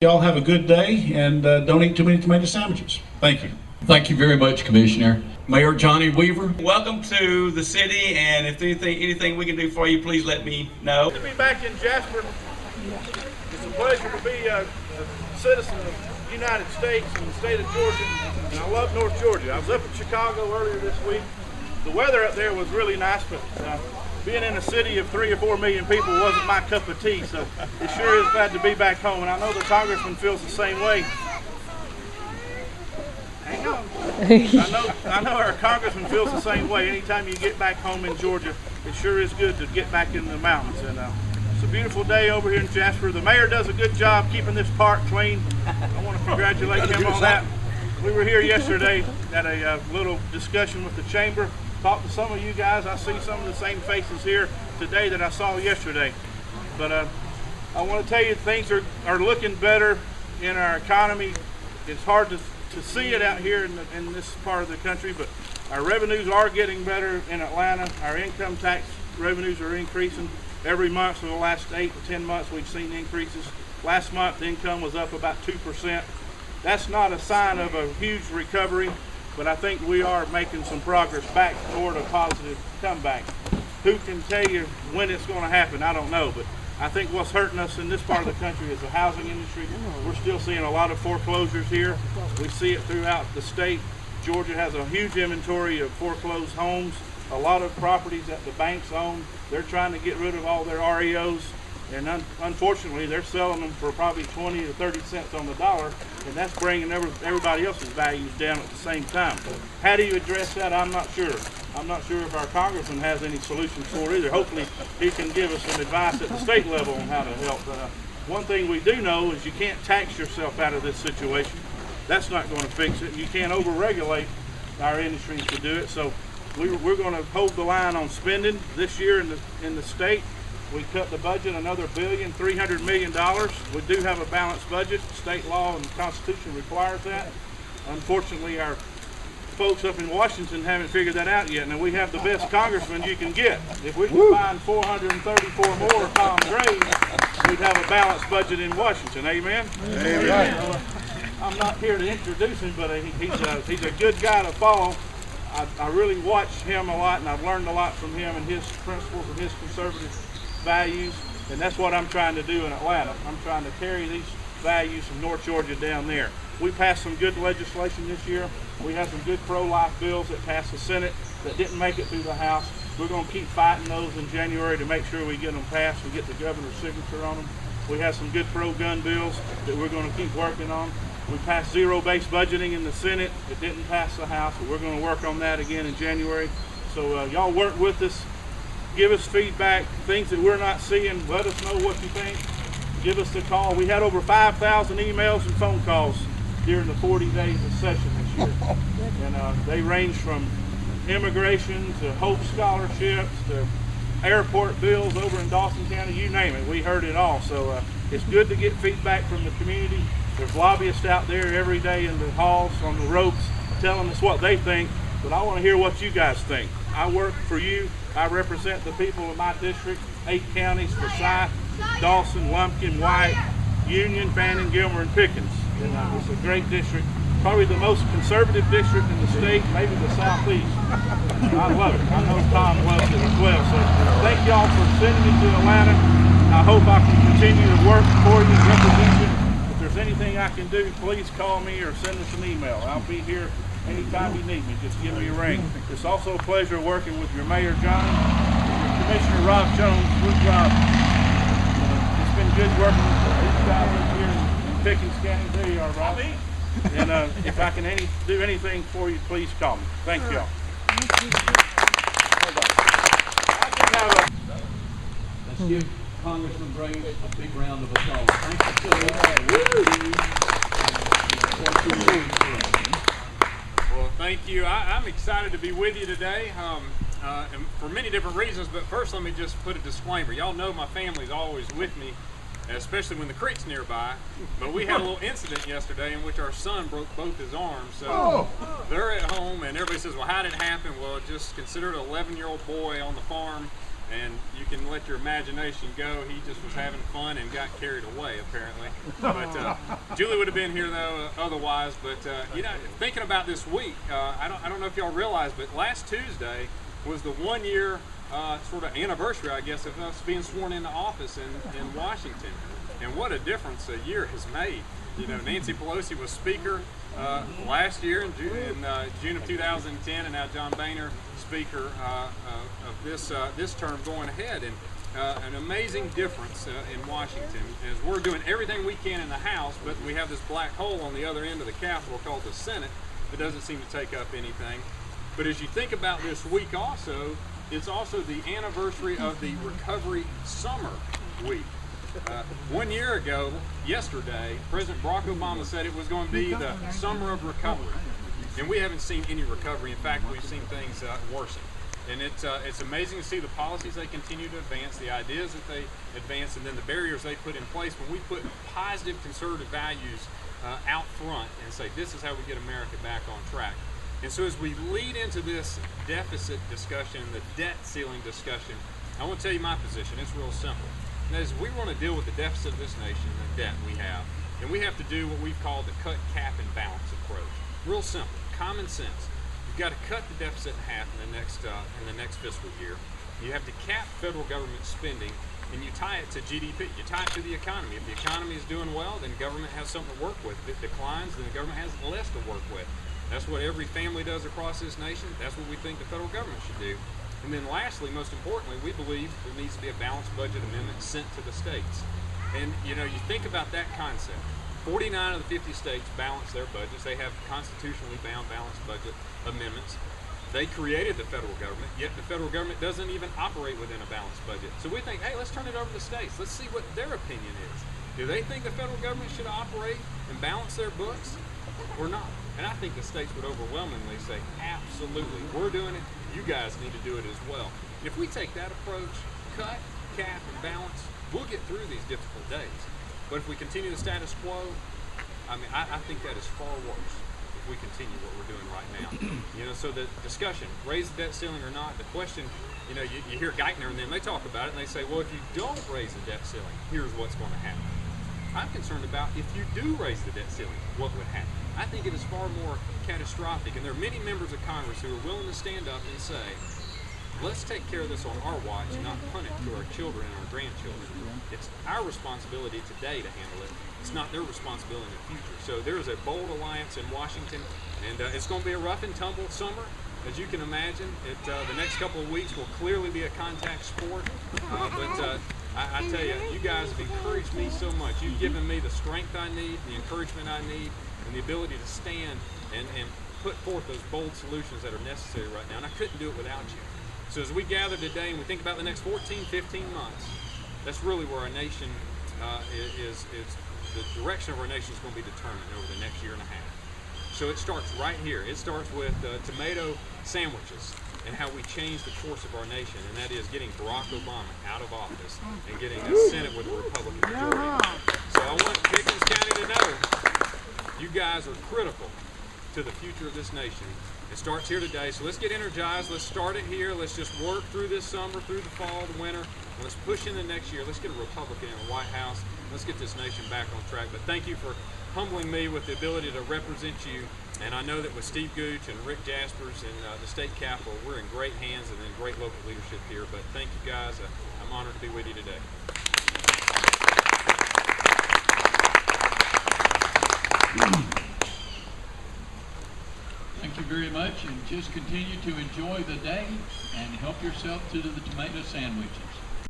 Y'all have a good day, and don't eat too many tomato sandwiches. Thank you. Thank you very much, Commissioner. Mayor Johnny Weaver. Welcome to the city, and if anything we can do for you, please let me know. To be back in Jasper, it's a pleasure to be a citizen of the United States and the state of Georgia, and I love North Georgia. I was up in Chicago earlier this week. The weather up there was really nice, but being in a city of 3 or 4 million people wasn't my cup of tea, so it sure is glad to be back home, and I know the Congressman feels the same way. Hang on. I know our Congressman feels the same way. Anytime you get back home in Georgia, it sure is good to get back in the mountains. And it's a beautiful day over here in Jasper. The mayor does a good job keeping this park clean. I want to congratulate him on that. We were here yesterday at a little discussion with the chamber. Talked to some of you guys. I see some of the same faces here today that I saw yesterday. But I want to tell you things are looking better in our economy. It's hard to see it out here in this part of the country, but our revenues are getting better in Atlanta. Our income tax revenues are increasing every month for the last 8 to 10 months. We've seen increases. Last month, the income was up about 2%. That's not a sign of a huge recovery, but I think we are making some progress back toward a positive comeback. Who can tell you when it's going to happen? I don't know, but I think what's hurting us in this part of the country is the housing industry. We're still seeing a lot of foreclosures here. We see it throughout the state. Georgia has a huge inventory of foreclosed homes, a lot of properties that the banks own. They're trying to get rid of all their REOs, and unfortunately they're selling them for probably 20 to 30 cents on the dollar, and that's bringing everybody else's values down at the same time. How do you address that? I'm not sure. I'm not sure if our congressman has any solutions for it either. Hopefully he can give us some advice at the state level on how to help. One thing we do know is you can't tax yourself out of this situation. That's not going to fix it. You can't overregulate our industries to do it. So we're going to hold the line on spending this year in the state. We cut the budget another $1.3 billion. We do have a balanced budget. State law and the Constitution requires that. Unfortunately, our folks up in Washington haven't figured that out yet. Now, we have the best congressman you can get. If we can find 434 more Tom Graves, we'd have a balanced budget in Washington. Amen? Amen. I'm not here to introduce him, but he's a good guy to follow. I really watch him a lot, and I've learned a lot from him and his principles and his conservative values, and that's what I'm trying to do in Atlanta. I'm trying to carry these values from North Georgia down there. We passed some good legislation this year. We had some good pro-life bills that passed the Senate that didn't make it through the House. We're going to keep fighting those in January to make sure we get them passed. We get the governor's signature on them. We have some good pro-gun bills that we're going to keep working on. We passed zero-based budgeting in the Senate. It didn't pass the House, but we're going to work on that again in January. So y'all work with us. Give us feedback, things that we're not seeing. Let us know what you think. Give us a call. We had over 5,000 emails and phone calls during the 40 days of session this year. And they range from immigration to Hope scholarships to airport bills over in Dawson County, you name it. We heard it all. So it's good to get feedback from the community. There's lobbyists out there every day in the halls, on the ropes, telling us what they think. But I want to hear what you guys think. I work for you. I represent the people of my district, 8 counties: Forsyth, Dawson, Lumpkin, White, Union, Fannin, Gilmer, and Pickens. And it's a great district, probably the most conservative district in the state, maybe the Southeast. I love it. I know Tom loves it as well. So thank y'all for sending me to Atlanta. I hope I can continue to work for you and represent you. If there's anything I can do, please call me or send us an email. I'll be here anytime you need me. Just give me a ring. It's also a pleasure working with your Mayor Johnny, your Commissioner Rob Jones. Rob. It's been good working with these guys here in Pickens County. There you are, Rob. And if I can do anything for you, please call me. Thank y'all. Let's give Congressman Graves a big round of applause. Thank you so much. Well, thank you. I'm excited to be with you today, and for many different reasons. But first, let me just put a disclaimer. Y'all know my family's always with me, especially when the creek's nearby. But we had a little incident yesterday in which our son broke both his arms. So they're at home, and everybody says, well, how did it happen? Well, just consider it an 11-year-old boy on the farm and you can let your imagination go. He just was having fun and got carried away, apparently. But Julie would have been here though otherwise. But you know, thinking about this week, I don't know if y'all realize, but last Tuesday was the 1 year sort of anniversary, I guess, of us being sworn into office in Washington. And what a difference a year has made. You know, Nancy Pelosi was Speaker last year in June of 2010, and now John Boehner, Speaker of this term going ahead. And an amazing difference in Washington as we're doing everything we can in the House, but we have this black hole on the other end of the Capitol called the Senate that doesn't seem to take up anything. But as you think about this week also, it's also the anniversary of the Recovery Summer Week. 1 year ago, yesterday, President Barack Obama said it was going to be the summer of recovery. And we haven't seen any recovery. In fact, we've seen things worsen. And it's amazing to see the policies they continue to advance, the ideas that they advance, and then the barriers they put in place when we put positive conservative values out front and say, this is how we get America back on track. And so as we lead into this deficit discussion, the debt ceiling discussion, I want to tell you my position. It's real simple. And that is, we want to deal with the deficit of this nation, the debt we have, and we have to do what we've called the cut, cap, and balance approach. Real simple, common sense. You've got to cut the deficit in half in the next fiscal year. You have to cap federal government spending, and you tie it to GDP. You tie it to the economy. If the economy is doing well, then government has something to work with. If it declines, then the government has less to work with. That's what every family does across this nation. That's what we think the federal government should do. And then lastly, most importantly, we believe there needs to be a balanced budget amendment sent to the states. And you know, you think about that concept. 49 of the 50 states balance their budgets. They have constitutionally bound balanced budget amendments. They created the federal government, yet the federal government doesn't even operate within a balanced budget. So we think, hey, let's turn it over to the states. Let's see what their opinion is. Do they think the federal government should operate and balance their books or not? And I think the states would overwhelmingly say, absolutely, we're doing it. You guys need to do it as well. And if we take that approach, cut, cap, and balance, we'll get through these difficult days. But if we continue the status quo, I mean, I think that is far worse if we continue what we're doing right now. You know, so the discussion, raise the debt ceiling or not, the question, you know, you hear Geithner and them, they talk about it and they say, well, if you don't raise the debt ceiling, here's what's going to happen. I'm concerned about if you do raise the debt ceiling, what would happen. I think it is far more catastrophic, and there are many members of Congress who are willing to stand up and say, let's take care of this on our watch and not punt it to our children and our grandchildren. It's our responsibility today to handle it. It's not their responsibility in the future. So there is a bold alliance in Washington, and it's going to be a rough and tumble summer. As you can imagine, the next couple of weeks will clearly be a contact sport, but I tell you, you guys have encouraged me so much. You've given me the strength I need, the encouragement I need, and the ability to stand and put forth those bold solutions that are necessary right now. And I couldn't do it without you. So as we gather today and we think about the next 14, 15 months, that's really where our nation is the direction of our nation is going to be determined over the next year and a half. So it starts right here. It starts with tomato sandwiches and how we change the course of our nation, and that is getting Barack Obama out of office and getting a Senate with a Republican majority. So I want Pickens County to know you guys are critical to the future of this nation. It starts here today, so let's get energized. Let's start it here. Let's just work through this summer, through the fall, the winter, and let's push into next year. Let's get a Republican in the White House. Let's get this nation back on track. But thank you for humbling me with the ability to represent you. And I know that with Steve Gooch and Rick Jaspers and the state capitol, we're in great hands and in great local leadership here. But thank you guys. I'm honored to be with you today. Thank you very much, and just continue to enjoy the day and help yourself to the tomato sandwiches.